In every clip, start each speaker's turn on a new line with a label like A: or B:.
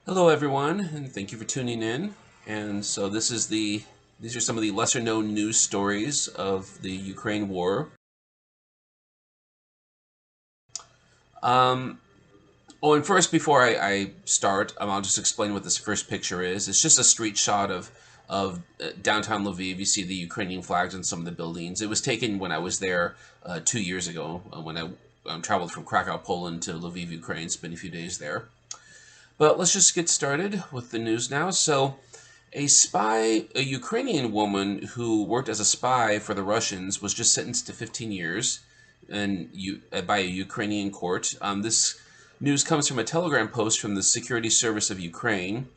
A: Hello, everyone, and thank you for tuning in. And so these are some of the lesser known news stories of the Ukraine war. Um, and first, before I start, I'll just explain what this first picture is. It's just a street shot of downtown Lviv. You see the Ukrainian flags on some of the buildings. It was taken when I was there 2 years ago when I traveled from Krakow, Poland to Lviv, Ukraine. Spent a few days there. But let's just get started with the news now. So, a Ukrainian woman who worked as a spy for the Russians, was just sentenced to 15 years by a Ukrainian court. This news comes from a telegram post from the Security Service of Ukraine.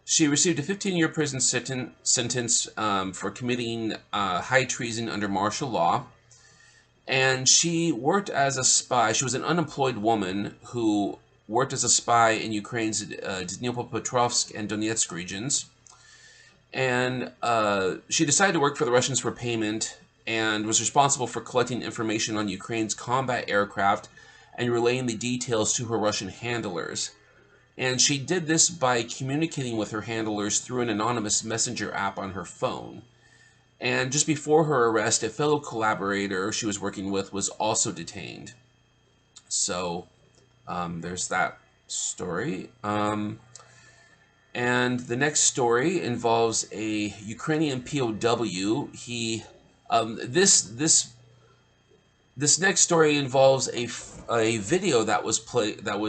A: She received a 15-year prison sentence for committing high treason under martial law. And she worked as a spy. She was an unemployed woman who worked as a spy in Ukraine's Dnipropetrovsk and Donetsk regions. And she decided to work for the Russians for payment and was responsible for collecting information on Ukraine's combat aircraft and relaying the details to her Russian handlers. And she did this by communicating with her handlers through an anonymous messenger app on her phone. And just before her arrest, a fellow collaborator she was working with was also detained. So there's that story. And the next story involves a Ukrainian POW. This next story involves a video that was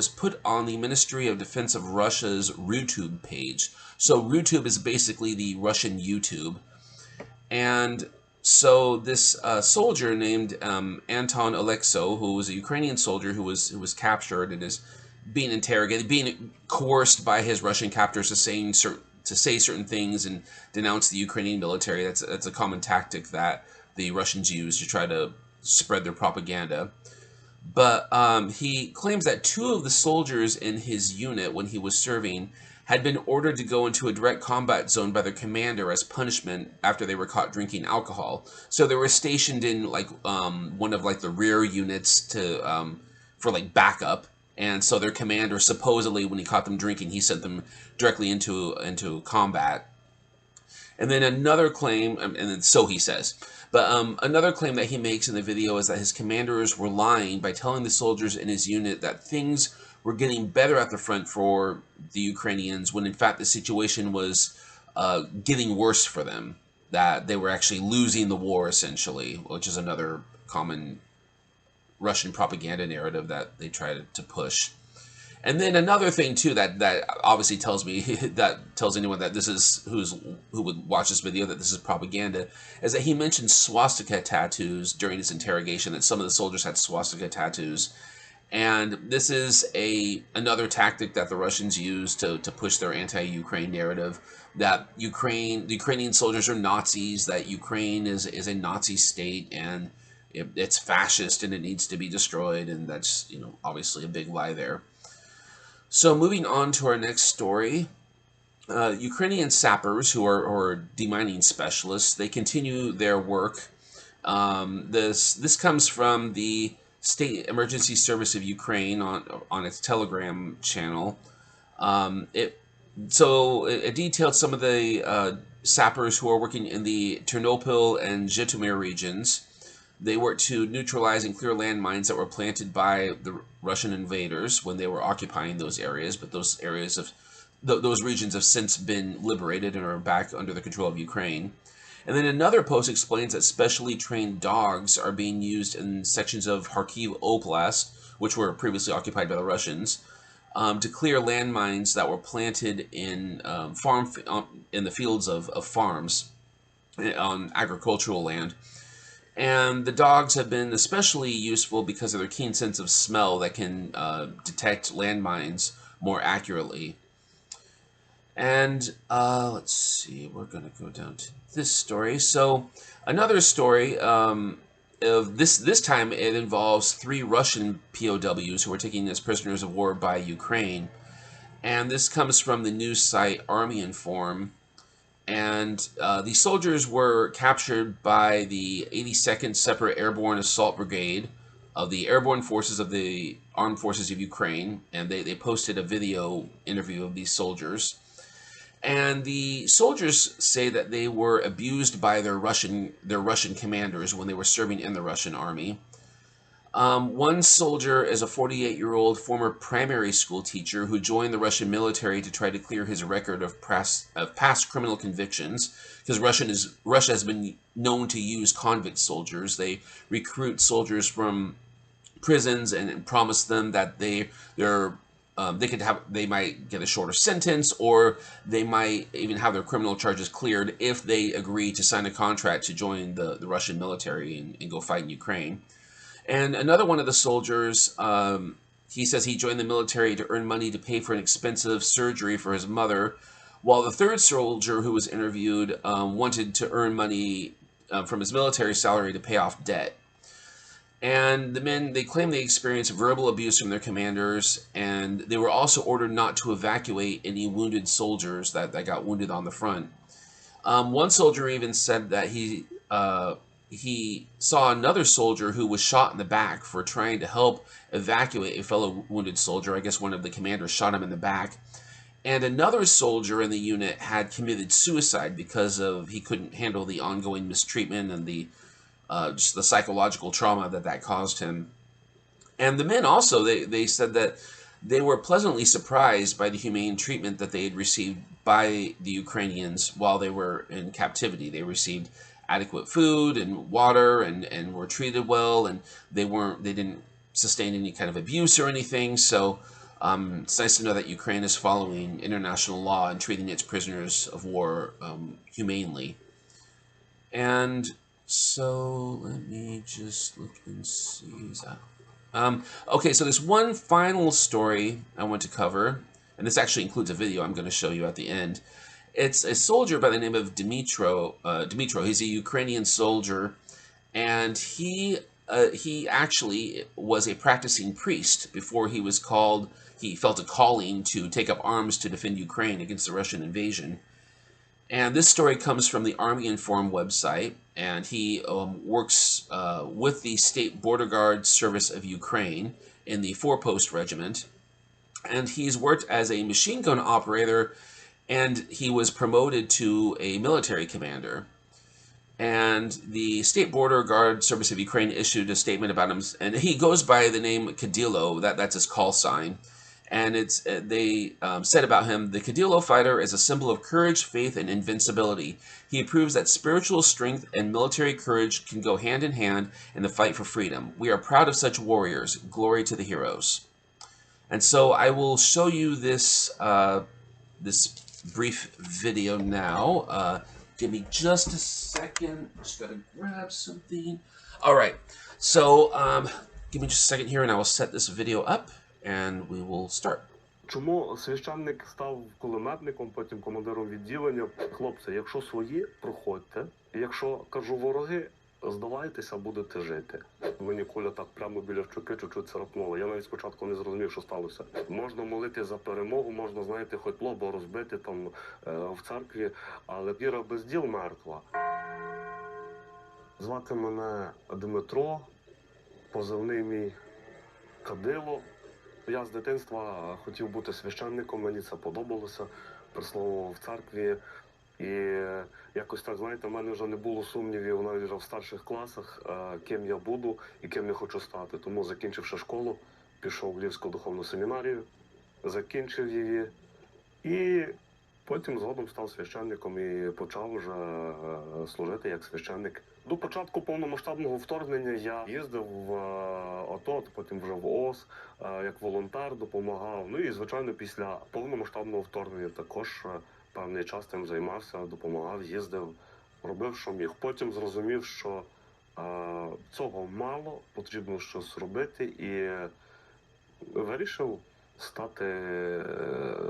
A: put on the Ministry of Defense of Russia's RuTube page. So RuTube is basically the Russian YouTube, and so this soldier named Anton Alexo, who was a Ukrainian soldier who was captured and is being interrogated, being coerced by his Russian captors to say certain things and denounce the Ukrainian military. That's a common tactic that the Russians use to try to spread their propaganda. But he claims that two of the soldiers in his unit when he was serving had been ordered to go into a direct combat zone by their commander as punishment after they were caught drinking alcohol. So they were stationed in one of the rear units to for backup. And so their commander, supposedly, when he caught them drinking, he sent them directly into combat. And then another claim, and so he says, but another claim that he makes in the video is that his commanders were lying by telling the soldiers in his unit that things were getting better at the front for the Ukrainians, when in fact the situation was getting worse for them, that they were actually losing the war, essentially, which is another common Russian propaganda narrative that they try to push. And then another thing too that obviously tells me that tells anyone that this is who would watch this video that this is propaganda, is that he mentioned swastika tattoos during his interrogation, that some of the soldiers had swastika tattoos. And this is another tactic that the Russians use to push their anti-Ukraine narrative, that the Ukrainian soldiers are Nazis, that Ukraine is a Nazi state, and it's fascist and it needs to be destroyed, and that's obviously a big lie there. So moving on to our next story, Ukrainian sappers who are demining specialists, they continue their work. This comes from the State Emergency Service of Ukraine on its Telegram channel. It detailed some of the sappers who are working in the Ternopil and Zhytomyr regions. They worked to neutralize and clear landmines that were planted by the Russian invaders when they were occupying those areas, but those regions have since been liberated and are back under the control of Ukraine. And then another post explains that specially trained dogs are being used in sections of Kharkiv Oblast, which were previously occupied by the Russians, to clear landmines that were planted in in the fields of farms on agricultural land. And the dogs have been especially useful because of their keen sense of smell that can detect landmines more accurately. And let's see, we're going to go down to this story. So another story of this time it involves 3 Russian POWs who were taken as prisoners of war by Ukraine. And this comes from the news site Army Inform. And these soldiers were captured by the 82nd Separate Airborne Assault Brigade of the airborne forces of the armed forces of Ukraine, and they posted a video interview of these soldiers. And the soldiers say that they were abused by their Russian commanders when they were serving in the Russian army. One soldier is a 48-year-old former primary school teacher who joined the Russian military to try to clear his record of past criminal convictions, because Russia has been known to use convict soldiers. They recruit soldiers from prisons and promise them that they might get a shorter sentence, or they might even have their criminal charges cleared if they agree to sign a contract to join the Russian military and go fight in Ukraine. And another one of the soldiers, he says he joined the military to earn money to pay for an expensive surgery for his mother, while the third soldier who was interviewed wanted to earn money from his military salary to pay off debt. And the men, they claim they experienced verbal abuse from their commanders, and they were also ordered not to evacuate any wounded soldiers that got wounded on the front. One soldier even said that he saw another soldier who was shot in the back for trying to help evacuate a fellow wounded soldier. I guess one of the commanders shot him in the back. And another soldier in the unit had committed suicide because he couldn't handle the ongoing mistreatment and just the psychological trauma that caused him. And the men also, they said that they were pleasantly surprised by the humane treatment that they had received by the Ukrainians while they were in captivity. They received adequate food and water and were treated well, and they didn't sustain any kind of abuse or anything. So it's nice to know that Ukraine is following international law and treating its prisoners of war humanely. And so let me just look and see. Is that okay, so there's one final story I want to cover, and this actually includes a video I'm going to show you at the end. It's a soldier by the name of Dmitro. He's a Ukrainian soldier, and he actually was a practicing priest before he was called. He felt a calling to take up arms to defend Ukraine against the Russian invasion. And this story comes from the Army Inform website, and he works with the State Border Guard Service of Ukraine in the 4-post regiment. And he's worked as a machine gun operator, and he was promoted to a military commander. And the State Border Guard Service of Ukraine issued a statement about him, and he goes by the name Kadilo. That's his call sign. And they said about him, the Kadilo fighter is a symbol of courage, faith, and invincibility. He proves that spiritual strength and military courage can go hand in hand in the fight for freedom. We are proud of such warriors. Glory to the heroes. And so I will show you this this brief video now. Give me just a second. Just gotta grab something. All right. So give me just a second here, and I will set this video up. And we will start.
B: Чому священник став кулеметником, потім командиром відділення? Хлопці, якщо свої, проходьте. Якщо, кажу, вороги, здавайтеся, будете жити. Мені куля так прямо біля щоки чуть-чуть царапнула. Я навіть спочатку не зрозумів, що сталося. Можна молити за перемогу, можна, знаєте, хоч лоба розбити там в церкві, але віра без діл мертва. Звати мене Дмитро, позивний мій Кадило. Я з дитинства хотів бути священником, мені це подобалося, присловував в церкві. І якось так, знаєте, в мене вже не було сумнівів навіть вже в старших класах, ким я буду і ким я хочу стати. Тому, закінчивши школу, пішов в Львівську духовну семінарію, закінчив її і потім згодом став священником і почав вже служити як священник. До початку повномасштабного вторгнення я їздив в АТО, потім вже в ООС, як волонтер допомагав. Ну і, звичайно, після повномасштабного вторгнення також певний час тим займався, допомагав, їздив, робив, що міг. Потім зрозумів, що цього мало, потрібно щось робити, і вирішив стати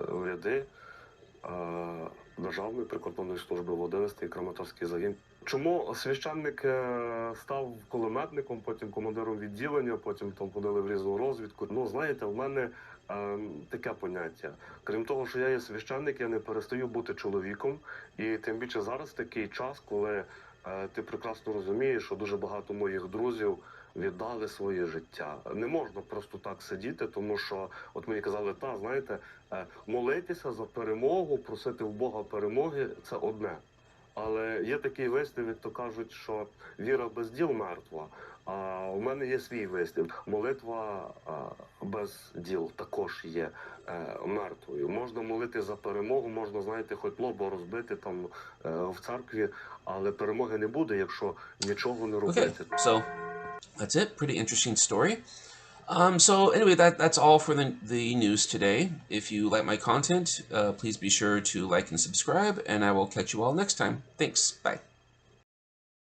B: в ряди Державної прикордонної служби в 11-й Краматорський загін. Чому священник став кулеметником, потім командиром відділення, потім там ходили в різну розвідку? Ну, знаєте, в мене таке поняття. Крім того, що я є священник, я не перестаю бути чоловіком. І тим більше зараз такий час, коли ти прекрасно розумієш, що дуже багато моїх друзів віддали своє життя. Не можна просто так сидіти, тому що, от мені казали, знаєте, молитися за перемогу, просити в Бога перемоги – це одне. Але є такий вислів, як то кажуть, що віра без діл мертва. А у мене є свій вислів. Молитва без діл також є мертвою. Можна молити за перемогу, можна, знаєте, хоч лоба розбити там в церкві, але перемоги не буде, якщо нічого не
A: Okay,
B: робити.
A: so that's it. Pretty interesting story. So anyway, that's all for the news today. If you like my content, please be sure to like and subscribe, and I will catch you all next time. Thanks. Bye.